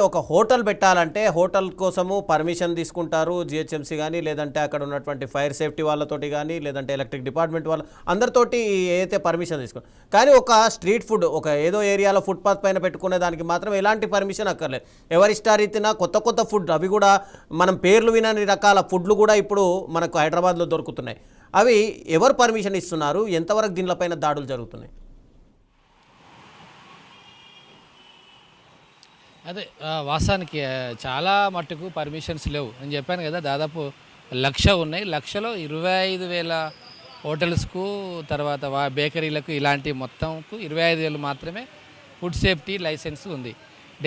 ఒక హోటల్ పెట్టాలంటే హోటల్ కోసము పర్మిషన్ తీసుకుంటారు జిహెచ్ఎంసీ కానీ, లేదంటే అక్కడ ఉన్నటువంటి ఫైర్ సేఫ్టీ వాళ్ళతోటి కానీ, లేదంటే ఎలక్ట్రిక్ డిపార్ట్మెంట్ వాళ్ళ అందరితోటి ఏదైతే పర్మిషన్ తీసుకుంటారు. కానీ ఒక స్ట్రీట్ ఫుడ్ ఒక ఏదో ఏరియాలో ఫుట్పాత్ పైన పెట్టుకునే దానికి మాత్రం ఎలాంటి పర్మిషన్ అక్కర్లేదు. ఎవరి ఇష్టారీతిన కొత్త కొత్త ఫుడ్, అవి కూడా మనం పేర్లు వినని రకాల ఫుడ్లు కూడా ఇప్పుడు మనకు హైదరాబాద్లో దొరుకుతున్నాయి. అవి ఎవరు పర్మిషన్ ఇస్తున్నారు? ఎంతవరకు దీనిపైన దాడులు జరుగుతున్నాయి? అదే వాస్తవానికి చాలా మట్టుకు పర్మిషన్స్ లేవు. నేను చెప్పాను కదా, దాదాపు 1,00,000 ఉన్నాయి. 1,00,000లో 25,000 హోటల్స్కు, తర్వాత బేకరీలకు, ఇలాంటి మొత్తంకు 25,000 మాత్రమే ఫుడ్ సేఫ్టీ లైసెన్స్ ఉంది.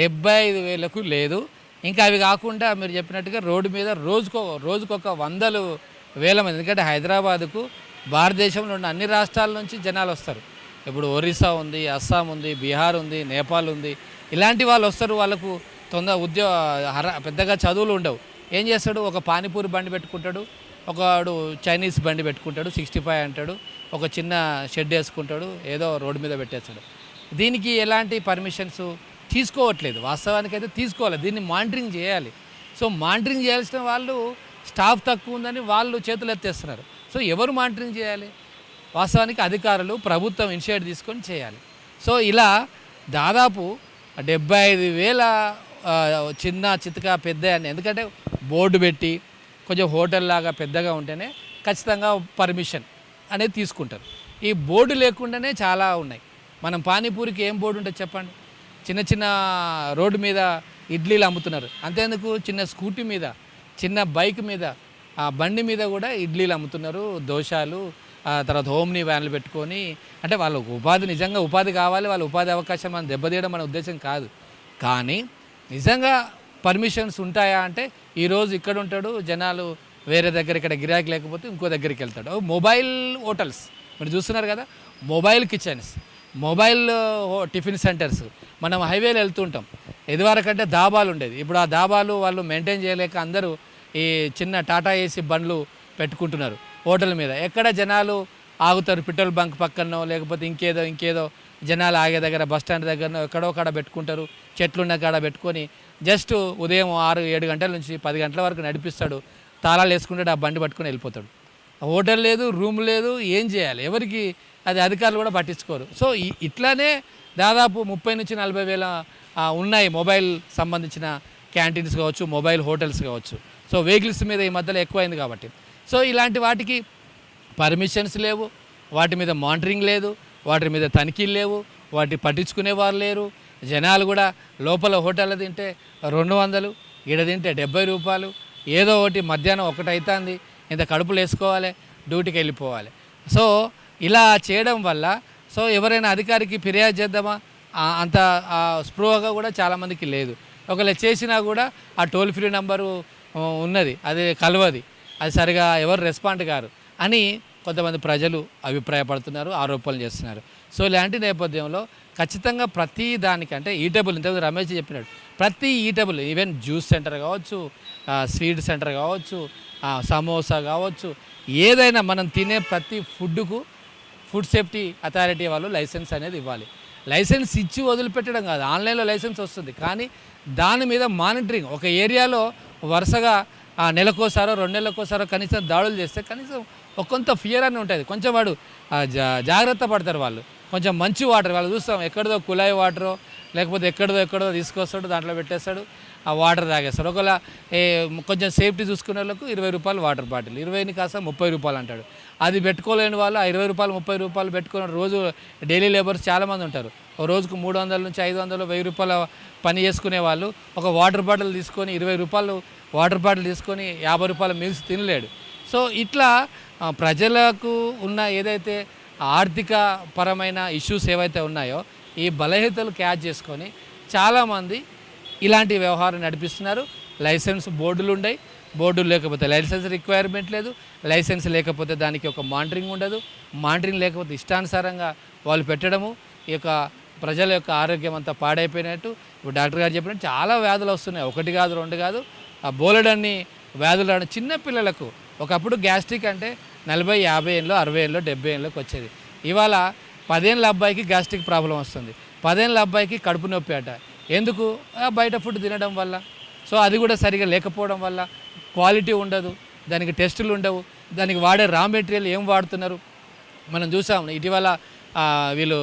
75,000కు లేదు. ఇంకా అవి కాకుండా మీరు చెప్పినట్టుగా రోడ్డు మీద రోజుకొక 100,000 మంది, ఎందుకంటే హైదరాబాదుకు భారతదేశంలో ఉన్న అన్ని రాష్ట్రాల నుంచి జనాలు వస్తారు. ఇప్పుడు ఒరిస్సా ఉంది, అస్సాం ఉంది, బీహార్ ఉంది, నేపాల్ ఉంది, ఇలాంటి వాళ్ళు వస్తారు. వాళ్ళకు పెద్దగా చదువులు ఉండవు. ఏం చేస్తాడు, ఒక పానీపూరి బండి పెట్టుకుంటాడు, ఒకడు చైనీస్ బండి పెట్టుకుంటాడు, 65 అంటాడు, ఒక చిన్న షెడ్ వేసుకుంటాడు, ఏదో రోడ్డు మీద పెట్టేస్తాడు. దీనికి ఎలాంటి పర్మిషన్స్ తీసుకోవట్లేదు. వాస్తవానికి అయితే తీసుకోవాలి, దీన్ని మానిటరింగ్ చేయాలి. సో మానిటరింగ్ చేయాల్సిన వాళ్ళు స్టాఫ్ తక్కువ ఉందని వాళ్ళు చేతులు ఎత్తేస్తున్నారు. సో ఎవరు మానిటరింగ్ చేయాలి? వాస్తవానికి అధికారులు, ప్రభుత్వం ఇనిషియేటివ్ తీసుకొని చేయాలి. సో ఇలా దాదాపు 75,000 చిన్న చితక పెద్ద అని, ఎందుకంటే బోర్డు పెట్టి కొంచెం హోటల్ లాగా పెద్దగా ఉంటేనే ఖచ్చితంగా పర్మిషన్ అనేది తీసుకుంటారు. ఈ బోర్డు లేకుండానే చాలా ఉన్నాయి. మనం పానీపూరికి ఏం బోర్డు ఉంటుంది చెప్పండి? చిన్న చిన్న రోడ్డు మీద ఇడ్లీలు అమ్ముతున్నారు. అంతేందుకు చిన్న స్కూటీ మీద, చిన్న బైక్ మీద, ఆ బండి మీద కూడా ఇడ్లీలు అమ్ముతున్నారు, దోశలు, తర్వాత హోమ్ని వ్యాన్లు పెట్టుకొని. అంటే వాళ్ళకు నిజంగా ఉపాధి కావాలి, వాళ్ళ ఉపాధి అవకాశం మనం దెబ్బతీయడం మన ఉద్దేశం కాదు. కానీ నిజంగా పర్మిషన్స్ ఉంటాయా అంటే, ఈరోజు ఇక్కడ ఉంటాడు, జనాలు వేరే దగ్గర ఇక్కడ గిరాకీ లేకపోతే ఇంకో దగ్గరికి వెళ్తాడు. మొబైల్ హోటల్స్ మీరు చూస్తున్నారు కదా, mobile kitchens, mobile tiffin centres. మనం హైవేలో వెళ్తుంటాం, ఇదివరకంటే దాబాలు ఉండేది. ఇప్పుడు ఆ దాబాలు వాళ్ళు మెయింటైన్ చేయలేక అందరూ ఈ చిన్న టాటా ఏసీ బండ్లు పెట్టుకుంటున్నారు హోటల్ మీద. ఎక్కడ జనాలు ఆగుతారు, పెట్రోల్ బంక్ పక్కనో లేకపోతే ఇంకేదో జనాలు ఆగే దగ్గర, బస్ స్టాండ్ దగ్గరనో ఎక్కడో కాడ పెట్టుకుంటారు. చెట్లున్న కాడ పెట్టుకొని జస్ట్ ఉదయం 6-7 గంటల నుంచి 10 గంటల వరకు నడిపిస్తాడు, తాళాలు వేసుకుంటాడు, ఆ బండి పట్టుకొని వెళ్ళిపోతాడు. హోటల్ లేదు, రూమ్ లేదు, ఏం చేయాలి? ఎవరికి అది అధికారులు కూడా పట్టించుకోరు. సో ఇట్లానే దాదాపు 30,000-40,000 ఉన్నాయి మొబైల్ సంబంధించిన క్యాంటీన్స్ కావచ్చు, మొబైల్ హోటల్స్ కావచ్చు. సో వెహికల్స్ మీద ఈ మధ్యలో ఎక్కువైంది కాబట్టి. సో ఇలాంటి వాటికి పర్మిషన్స్ లేవు, వాటి మీద మానిటరింగ్ లేదు, వాటి మీద తనిఖీలు లేవు, వాటి పట్టించుకునేవారు లేరు. జనాలు కూడా లోపల హోటల్లో తింటే 200, ఈడ తింటే 70 రూపాయలు, ఏదో ఒకటి మధ్యాహ్నం 1 అవుతుంది, ఇంత కడుపులు వేసుకోవాలి, డ్యూటీకి వెళ్ళిపోవాలి. సో ఇలా చేయడం వల్ల సో ఎవరైనా అధికారికి ఫిర్యాదు చేద్దామా అంత స్పృహగా కూడా చాలామందికి లేదు. ఒకవేళ చేసినా కూడా ఆ టోల్ ఫ్రీ నెంబరు ఉన్నది, అది కలవది, అది సరిగా ఎవరు రెస్పాండ్ కారు అని కొంతమంది ప్రజలు అభిప్రాయపడుతున్నారు, ఆరోపణలు చేస్తున్నారు. సో ఇలాంటి నేపథ్యంలో ఖచ్చితంగా ప్రతి దానికంటే ఈటబుల్, ఇంతకుముందు రమేష్ చెప్పినాడు, ప్రతి ఈటబుల్, ఈవెన్ జ్యూస్ సెంటర్ కావచ్చు, స్వీట్ సెంటర్ కావచ్చు, సమోసా కావచ్చు, ఏదైనా మనం తినే ప్రతి ఫుడ్కు ఫుడ్ సేఫ్టీ అథారిటీ వాళ్ళు లైసెన్స్ అనేది ఇవ్వాలి. లైసెన్స్ ఇచ్చి వదిలిపెట్టడం కాదు, ఆన్లైన్లో లైసెన్స్ వస్తుంది, కానీ దాని మీద మానిటరింగ్. ఒక ఏరియాలో వరుసగా నెలకోసారో 2 నెలలకోసారో కనీసం దాడులు చేస్తే కనీసం కొంత ఫియర్ అని ఉంటుంది. కొంచెం వాడు జాగ్రత్త పడతారు వాళ్ళు. కొంచెం మంచి వాటర్ వాళ్ళు చూస్తాం, ఎక్కడదో కుళాయి వాటరో లేకపోతే ఎక్కడదో తీసుకొస్తాడు, దాంట్లో పెట్టేస్తాడు, ఆ వాటర్ తాగేస్తాడు. ఒకవేళ కొంచెం సేఫ్టీ చూసుకునే వాళ్ళకు 20 రూపాయలు వాటర్ బాటిల్, 20ని కాస్త 30 రూపాయలు అంటాడు. అది పెట్టుకోలేని వాళ్ళు 20 రూపాయలు 30 రూపాయలు పెట్టుకుని రోజు డైలీ లేబర్స్ చాలామంది ఉంటారు. ఒక రోజుకు 300 నుంచి 500, 1000 రూపాయల పని చేసుకునే వాళ్ళు ఒక వాటర్ బాటిల్ తీసుకొని 20 రూపాయలు వాటర్ బాటిల్ తీసుకొని 50 రూపాయల మీల్స్ తినలేడు. సో ఇట్లా ప్రజలకు ఉన్న ఏదైతే ఆర్థిక పరమైన ఇష్యూస్ ఏవైతే ఉన్నాయో ఈ బలహీనతలు క్యాచ్ చేసుకొని చాలామంది ఇలాంటి వ్యవహారం నడిపిస్తున్నారు. లైసెన్స్ బోర్డులు ఉన్నాయి, బోర్డులు లేకపోతే లైసెన్స్ రిక్వైర్మెంట్ లేదు, లైసెన్స్ లేకపోతే దానికి ఒక మానిటరింగ్ ఉండదు, మానిటరింగ్ లేకపోతే ఇష్టానుసారంగా వాళ్ళు పెట్టడము, ఈ యొక్క ప్రజల యొక్క ఆరోగ్యం అంతా పాడైపోయినట్టు. ఇప్పుడు డాక్టర్ గారు చెప్పినట్టు చాలా వ్యాధులు వస్తున్నాయి, 1 కాదు 2 కాదు, ఆ బోలెడన్ని వ్యాధులు. చిన్నపిల్లలకు ఒకప్పుడు గ్యాస్ట్రిక్ అంటే 40, 50 ఏళ్ళు, 60 ఏళ్ళు, 70 ఏళ్ళకి వచ్చేది. ఇవాళ 10 ఏళ్ళ అబ్బాయికి గ్యాస్ట్రిక్ ప్రాబ్లం వస్తుంది, 10 ఏళ్ళ అబ్బాయికి కడుపు నొప్పి అట. ఎందుకు? బయట ఫుడ్ తినడం వల్ల. సో అది కూడా సరిగా లేకపోవడం వల్ల క్వాలిటీ ఉండదు, దానికి టెస్టులు ఉండవు, దానికి వాడే రా మెటీరియల్ ఏం వాడుతున్నారు మనం చూసాం. ఇటీవల వీళ్ళు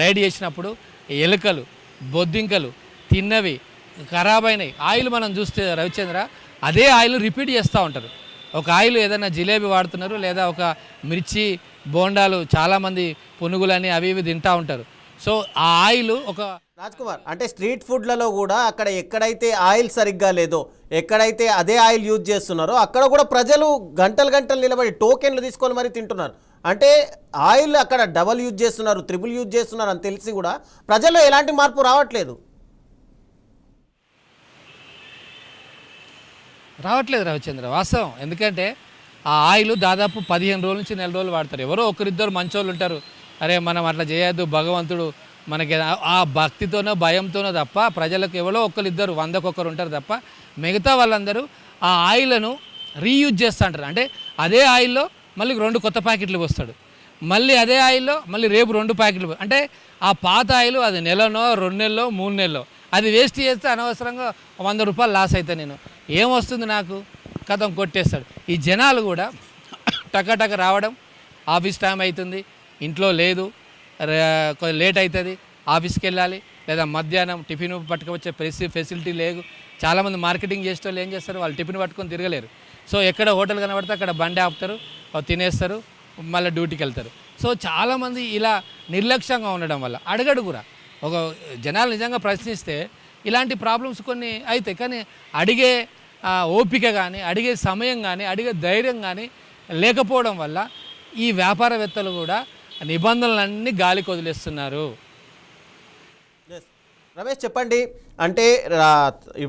రైడ్ చేసినప్పుడు ఎలుకలు, బొద్దింకలు తిన్నవి, ఖరాబ్ అయినాయి ఆయిల్ మనం చూస్తే రవిచంద్ర అదే ఆయిల్ రిపీట్ చేస్తూ ఉంటారు. ఒక ఆయిల్ ఏదైనా జిలేబీ వాడుతున్నారు, లేదా ఒక మిర్చి బోండాలు, చాలామంది పునుగులని అవి ఇవి తింటూ ఉంటారు. సో ఆ ఆయిల్ ఒక రాజ్ కుమార్, అంటే స్ట్రీట్ ఫుడ్లలో కూడా అక్కడ ఎక్కడైతే ఆయిల్ సరిగ్గా లేదో, ఎక్కడైతే అదే ఆయిల్ యూజ్ చేస్తున్నారో అక్కడ కూడా ప్రజలు గంటలు గంటలు నిలబడి టోకెన్లు తీసుకొని మరీ తింటున్నారు. అంటే ఆయిల్ అక్కడ డబల్ యూజ్ చేస్తున్నారు, త్రిబుల్ యూజ్ చేస్తున్నారు అని తెలిసి కూడా ప్రజల్లో ఎలాంటి మార్పు రావట్లేదు రవిచంద్ర, వాస్తవం. ఎందుకంటే ఆ ఆయిల్ దాదాపు 15 రోజుల నుంచి నెల రోజులు వాడతారు. ఎవరో ఒకరిద్దరు మంచోళ్ళు ఉంటారు, అరే మనం అట్లా చేయొద్దు, భగవంతుడు మనకి ఆ భక్తితోనో భయంతోనో తప్ప ప్రజలకు ఎవరో ఒకరిద్దరు 100కి ఉంటారు తప్ప మిగతా వాళ్ళందరూ ఆ ఆయిల్ను రీయూజ్ చేస్తూ ఉంటారు. అంటే అదే ఆయిల్లో మళ్ళీ 2 కొత్త ప్యాకెట్లు పోస్తాడు, మళ్ళీ అదే ఆయిల్లో మళ్ళీ రేపు 2 ప్యాకెట్లు. అంటే ఆ పాత ఆయిల్ అది నెలనో 2 నెలలో 3 నెలలో అది వేస్ట్ చేస్తే అనవసరంగా 100 రూపాయలు లాస్ అవుతా నేను, ఏమొస్తుంది నాకు, కథం కొట్టేస్తాడు. ఈ జనాలు కూడా టక రావడం, ఆఫీస్ టైం అవుతుంది, ఇంట్లో లేదు, కొంచెం లేట్ అవుతుంది, ఆఫీస్కి వెళ్ళాలి, లేదా మధ్యాహ్నం టిఫిన్ పట్టుకొచ్చే ఫెసిలిటీ లేదు. చాలామంది మార్కెటింగ్ చేసే వాళ్ళు ఏం చేస్తారు, వాళ్ళు టిఫిన్ పట్టుకొని తిరగలేరు. సో ఎక్కడ హోటల్ కనబడితే అక్కడ బండి ఆపుతారు, తినేస్తారు, మళ్ళీ డ్యూటీకి వెళ్తారు. సో చాలామంది ఇలా నిర్లక్ష్యంగా ఉండడం వల్ల అడగడు కూడా. ఒక జనాలు నిజంగా ప్రశ్నిస్తే ఇలాంటి ప్రాబ్లమ్స్ కొన్ని అవుతాయి, కానీ అడిగే ఓపిక కానీ, అడిగే సమయం కానీ, అడిగే ధైర్యం కానీ లేకపోవడం వల్ల ఈ వ్యాపారవేత్తలు కూడా నిబంధనలన్నీ గాలికి వదిలేస్తున్నారు. రమేష్ చెప్పండి, అంటే